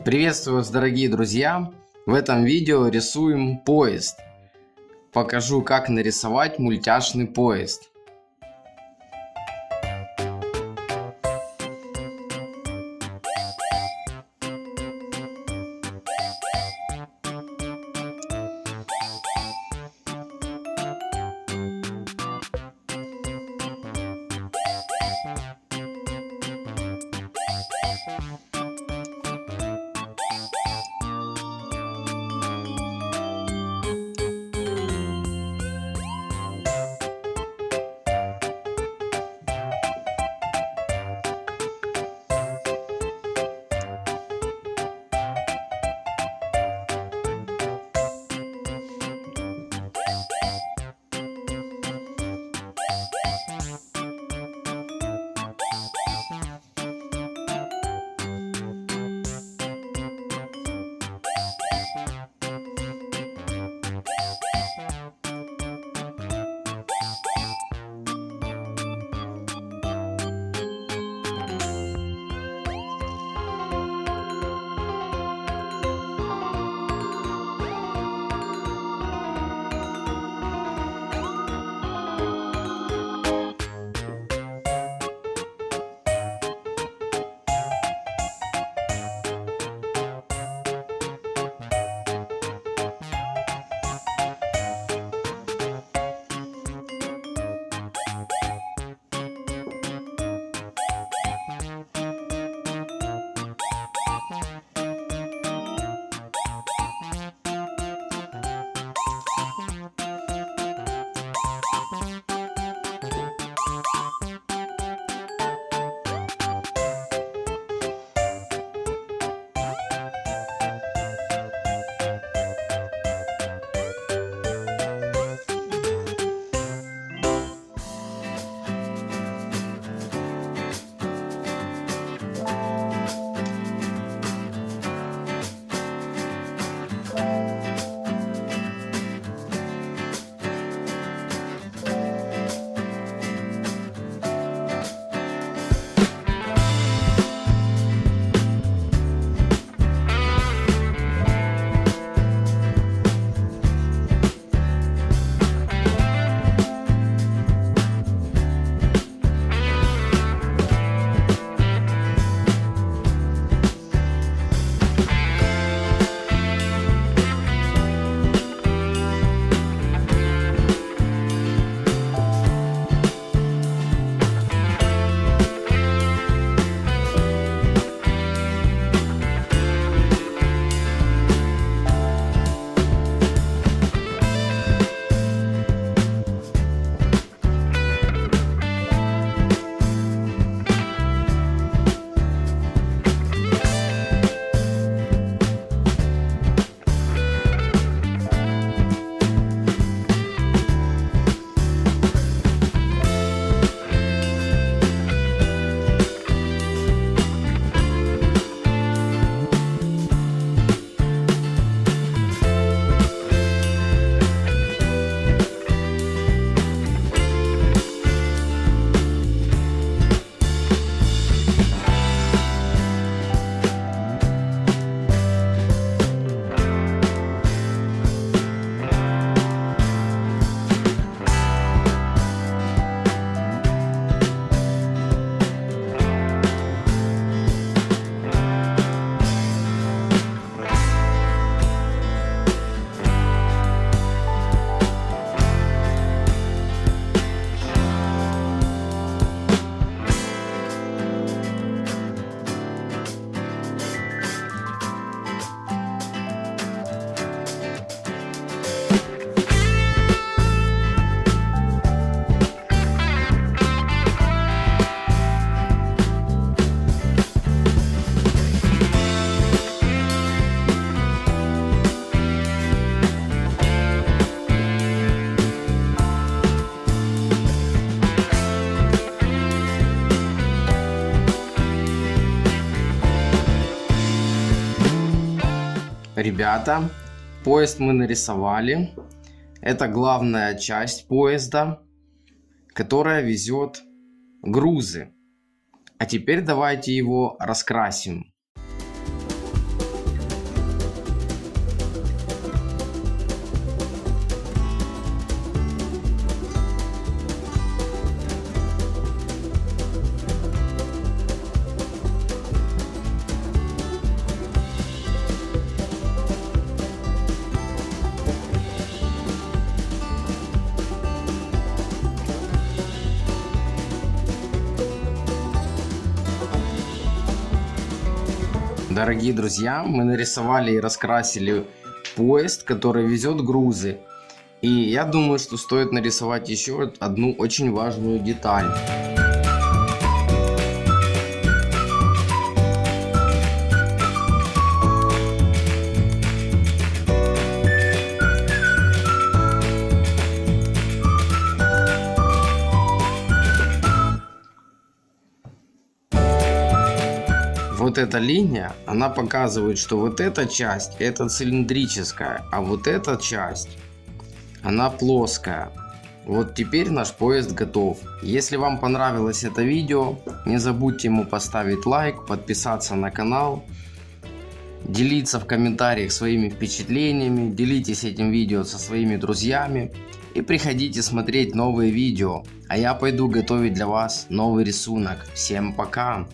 Приветствую вас, дорогие друзья! В этом видео рисуем поезд. Покажу, как нарисовать мультяшный поезд. Ребята, поезд мы нарисовали. Это главная часть поезда, которая везет грузы. А теперь давайте его раскрасим. Дорогие друзья, мы нарисовали и раскрасили поезд, который везет грузы. И я думаю, что стоит нарисовать еще одну очень важную деталь. Вот эта линия, она показывает, что вот эта часть, это цилиндрическая, а вот эта часть, она плоская. Вот теперь наш поезд готов. Если вам понравилось это видео, не забудьте ему поставить лайк, подписаться на канал, делиться в комментариях своими впечатлениями, делитесь этим видео со своими друзьями и приходите смотреть новые видео. А я пойду готовить для вас новый рисунок. Всем пока!